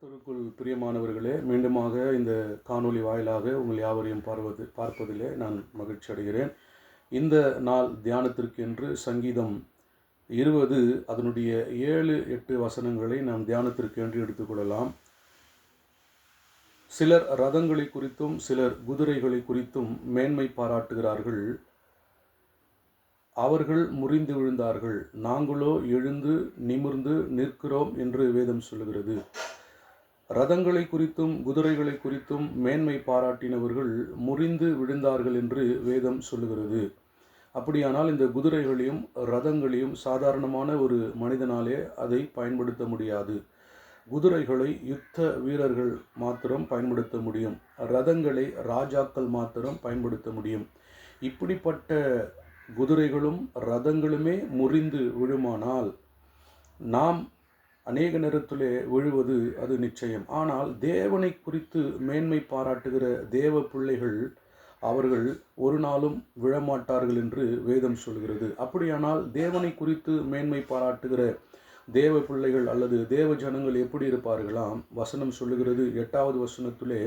கர்த்தருக்குள் பிரியமானவர்களே, மீண்டுமாக இந்த காணொளி வாயிலாக உங்கள் யாவரையும் பார்ப்பதிலே நான் மகிழ்ச்சி அடைகிறேன். இந்த நாள் தியானத்திற்கென்று சங்கீதம் 20 அதனுடைய 7, 8 வசனங்களை நாம் தியானத்திற்கென்று எடுத்துக்கொள்ளலாம். சிலர் ரதங்களை குறித்தும் சிலர் குதிரைகளை குறித்தும் மேன்மை பாராட்டுகிறார்கள். அவர்கள் முறிந்து விழுந்தார்கள், நாங்களோ எழுந்து நிமிர்ந்து நிற்கிறோம் என்று வேதம் சொல்லுகிறது. ரதங்களை குறித்தும் குதிரைகளை குறித்தும் மேன்மை பாராட்டினவர்கள் முறிந்து விழுந்தார்கள் என்று வேதம் சொல்லுகிறது. அப்படியானால் இந்த குதிரைகளையும் ரதங்களையும் சாதாரணமான ஒரு மனிதனாலே அதை பயன்படுத்த முடியாது. குதிரைகளை யுத்த வீரர்கள் மாத்திரம் பயன்படுத்த முடியும். ரதங்களை ராஜாக்கள் மாத்திரம் பயன்படுத்த முடியும். இப்படிப்பட்ட குதிரைகளும் ரதங்களுமே முறிந்து விழுமானால் நாம் அநேக நேரத்திலே விழுவது அது நிச்சயம். ஆனால் தேவனை குறித்து மேன்மை பாராட்டுகிற தேவ பிள்ளைகள் அவர்கள் ஒரு நாளும் விழமாட்டார்கள் என்று வேதம் சொல்கிறது. அப்படியானால் தேவனை குறித்து மேன்மை பாராட்டுகிற தேவ பிள்ளைகள் அல்லது தேவ ஜனங்கள் எப்படி இருப்பார்களாம்? வசனம் சொல்லுகிறது 8வது வசனத்திலே,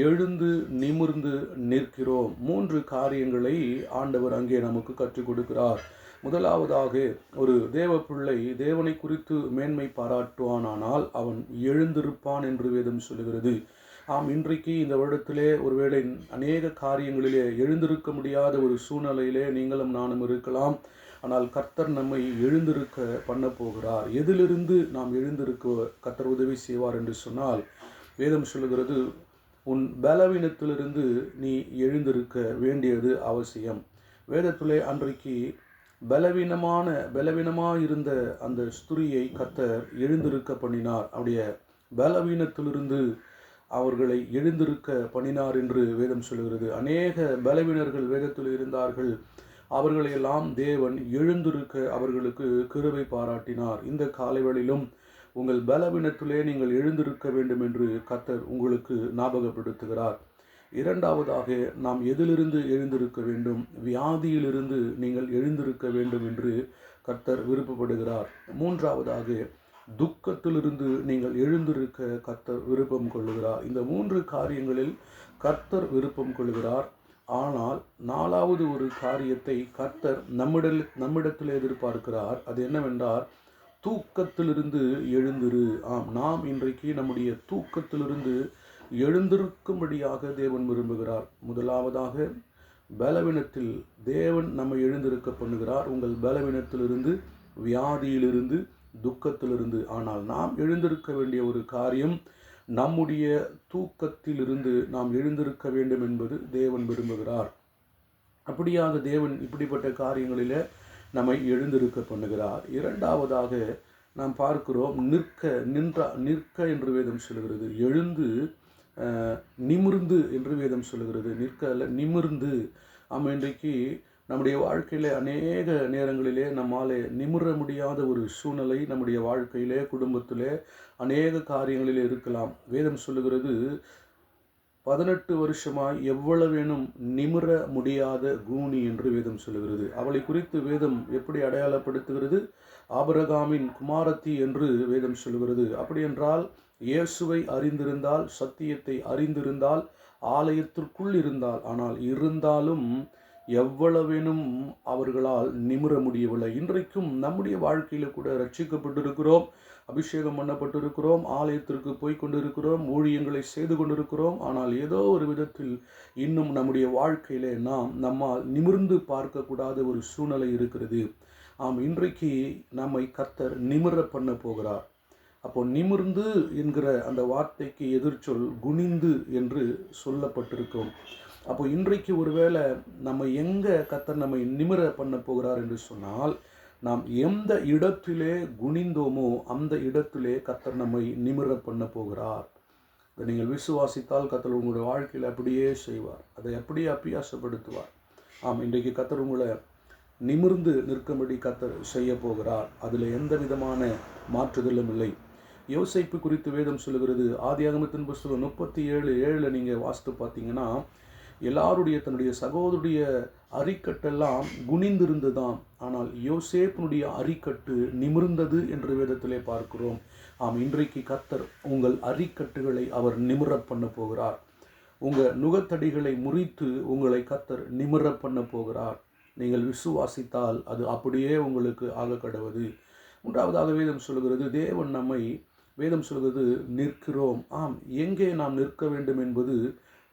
எழுந்து நிமிர்ந்து நிற்கிறோம். 3 காரியங்களை ஆண்டவர் அங்கே நமக்கு கற்றுக் கொடுக்கிறார். முதலாவதாக, ஒரு தேவ பிள்ளை தேவனை குறித்து மேன்மை பாராட்டுவானால் அவன் எழுந்திருப்பான் என்று வேதம் சொல்லுகிறது. இன்றைக்கு இந்த வருடத்திலே ஒருவேளை அநேக காரியங்களிலே எழுந்திருக்க முடியாத ஒரு சூழ்நிலையிலே நீங்களும் நானும் இருக்கலாம். ஆனால் கர்த்தர் நம்மை எழுந்திருக்க பண்ண போகிறார். எதிலிருந்து நாம் எழுந்திருக்க கர்த்தர் உதவி செய்வார் என்று சொன்னால், வேதம் சொல்லுகிறது, உன் பலவீனத்திலிருந்து நீ எழுந்திருக்க வேண்டியது அவசியம். வேதத்திலே அன்றைக்கு பலவீனமாக இருந்த அந்த ஸ்திரியை கர்த்தர் எழுந்திருக்க பண்ணினார். அவருடைய பலவீனத்திலிருந்து அவர்களை எழுந்திருக்க பண்ணினார் என்று வேதம் சொல்கிறது. அநேக பலவீனர்கள் வேதத்தில் இருந்தார்கள். அவர்களையெல்லாம் தேவன் எழுந்திருக்க அவர்களுக்கு கிருபை பாராட்டினார். இந்த காலைவெளியிலும் உங்கள் பலவீனத்திலே நீங்கள் எழுந்திருக்க வேண்டும் என்று கர்த்தர் உங்களுக்கு ஞாபகப்படுத்துகிறார். இரண்டாவதாக, நாம் எதிலிருந்து எழுந்திருக்க வேண்டும்? வியாதியிலிருந்து நீங்கள் எழுந்திருக்க வேண்டும் என்று கர்த்தர் விருப்பப்படுகிறார். மூன்றாவதாக, துக்கத்திலிருந்து நீங்கள் எழுந்திருக்க கர்த்தர் விருப்பம் கொள்ளுகிறார். இந்த 3 காரியங்களில் கர்த்தர் விருப்பம் கொள்ளுகிறார். ஆனால் 4வது ஒரு காரியத்தை கர்த்தர் நம்மிடத்தில் எதிர்பார்க்கிறார். அது என்னவென்றால், தூக்கத்திலிருந்து எழுந்திரு. நாம் இன்றைக்கு நம்முடைய தூக்கத்திலிருந்து எழுந்திருக்கும்படியாக தேவன் விரும்புகிறார். முதலாவதாக, பலவீனத்தில் தேவன் நம்மை எழுந்திருக்க பண்ணுகிறார். உங்கள் பலவீனத்திலிருந்து, வியாதியிலிருந்து, துக்கத்திலிருந்து. ஆனால் நாம் எழுந்திருக்க வேண்டிய ஒரு காரியம், நம்முடைய தூக்கத்திலிருந்து நாம் எழுந்திருக்க வேண்டும் என்பது தேவன் விரும்புகிறார். அப்படியாக தேவன் இப்படிப்பட்ட காரியங்களில் நம்மை எழுந்திருக்க பண்ணுகிறார். இரண்டாவதாக நாம் பார்க்கிறோம், நிற்க என்று வேதம் சொல்கிறது. எழுந்து நிமிர்ந்து என்று வேதம் சொல்கிறது. நிற்க அல்ல, நிமிர்ந்து. இன்றைக்கு நம்முடைய வாழ்க்கையில் அநேக நேரங்களிலே நம்மாலே நிமிர முடியாத ஒரு சூழ்நிலை நம்முடைய வாழ்க்கையிலே, குடும்பத்திலே, அநேக காரியங்களிலே இருக்கலாம். வேதம் சொல்லுகிறது, 18 வருஷமாய் எவ்வளவேனும் நிமிர முடியாத கூனி என்று வேதம் சொல்லுகிறது. அவளை குறித்து வேதம் எப்படி அடையாளப்படுத்துகிறது? ஆபிரகாமின் குமாரத்தி என்று வேதம் சொல்லுகிறது. அப்படி என்றால், இயேசுவை அறிந்திருந்தால், சத்தியத்தை அறிந்திருந்தால், ஆலயத்திற்குள் இருந்தால், ஆனால் இருந்தாலும் எவ்வளவேனும் அவர்களால் நிமிர முடியவில்லை. இன்றைக்கும் நம்முடைய வாழ்க்கையில் கூட ரட்சிக்கப்பட்டிருக்கிறோம், அபிஷேகம் பண்ணப்பட்டிருக்கிறோம், ஆலயத்திற்கு போய் கொண்டிருக்கிறோம், ஊழியங்களை செய்து கொண்டிருக்கிறோம். ஆனால் ஏதோ ஒரு விதத்தில் இன்னும் நம்முடைய வாழ்க்கையிலே நம்மால் நிமிர்ந்து பார்க்கக்கூடாத ஒரு சூழ்நிலை இருக்கிறது. இன்றைக்கு நம்மை கர்த்தர் நிமிர பண்ண போகிறார். அப்போ நிமிர்ந்து என்கிற அந்த வார்த்தைக்கு எதிர்ச்சொல் குனிந்து என்று சொல்லப்பட்டிருக்கும். அப்போ இன்றைக்கு ஒருவேளை நம்ம எங்கே கர்த்தர் நம்மை நிமிர பண்ண போகிறார் என்று சொன்னால், நாம் எந்த இடத்திலே குனிந்தோமோ அந்த இடத்திலே கர்த்தர் நம்மை நிமிர பண்ண போகிறார். இதை நீங்கள் விசுவாசித்தால் கர்த்தர் உங்களுடைய வாழ்க்கையில் அப்படியே செய்வார். அதை அப்படியே அபியாசப்படுத்துவார். இன்றைக்கு கர்த்தர் உங்களை நிமிர்ந்து நிற்கும்படி கர்த்தர் செய்ய போகிறார். அதில் எந்த விதமான மாற்றுதலும் இல்லை. யோசேப்பு குறித்து வேதம் சொல்லுகிறது. ஆதியாகமத்தின் புஸ்தகம் 37:7 நீங்கள் வாசித்து பார்த்தீங்கன்னா, எல்லாருடைய தன்னுடைய சகோதரிய அரிக்கட்டெல்லாம் குனிந்திருந்துதான், ஆனால் யோசேப்பினுடைய அரிக்கட்டு நிமிர்ந்தது என்று வேதத்திலே பார்க்கிறோம். ஆம், இன்றைக்கு கர்த்தர் உங்கள் அரிக்கட்டுகளை அவர் நிமிர பண்ண போகிறார். உங்கள் நுகத்தடிகளை முறித்து உங்களை கர்த்தர் நிமிர பண்ண போகிறார். நீங்கள் விசுவாசித்தால் அது அப்படியே உங்களுக்கு ஆக கடவது. மூன்றாவதாக வேதம் சொல்கிறது, தேவன் நம்மை, வேதம் சொல்கிறது நிற்கிறோம். ஆம், எங்கே நாம் நிற்க வேண்டும் என்பது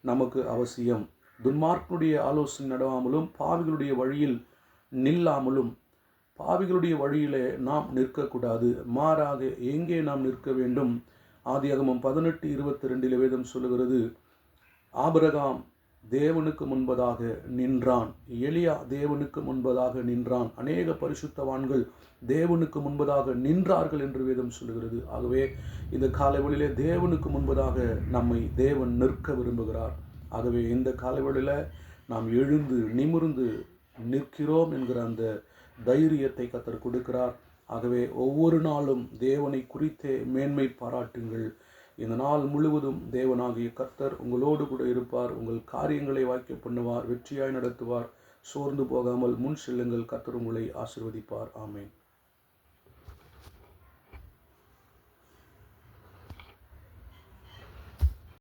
நமக்கு அவசியம். துன்மார்க்கனுடைய ஆலோசனை நடவாமலும் பாவிகளுடைய வழியில் நில்லாமலும், பாவிகளுடைய வழியிலே நாம் நிற்கக்கூடாது. மாறாக எங்கே நாம் நிற்க வேண்டும்? ஆதியாகமம் 18:22 வேதம் சொல்லுகிறது, ஆபிரகாம் தேவனுக்கு முன்பதாக நின்றான், எலியா தேவனுக்கு முன்பதாக நின்றான், அநேக பரிசுத்தவான்கள் தேவனுக்கு முன்பதாக நின்றார்கள் என்று வேதம் சொல்லுகிறது. ஆகவே இந்த காலைவெளியிலே தேவனுக்கு முன்பதாக நம்மை தேவன் நிற்க விரும்புகிறார். ஆகவே இந்த காலைவெளியில் நாம் எழுந்து நிமிர்ந்து நிற்கிறோம் என்கிற அந்த தைரியத்தை கர்த்தர் கொடுக்கிறார். ஆகவே ஒவ்வொரு நாளும் தேவனை குறித்தே மேன்மை பாராட்டுங்கள். இந்த நாள் முழுவதும் தேவனாகிய கர்த்தர் உங்களோடு கூட இருப்பார். உங்கள் காரியங்களை வாய்க்க பண்ணுவார், வெற்றியாய் நடத்துவார். சோர்ந்து போகாமல் முன் செல்லுங்கள். கர்த்தர் உங்களை ஆசீர்வதிப்பார். ஆமென்.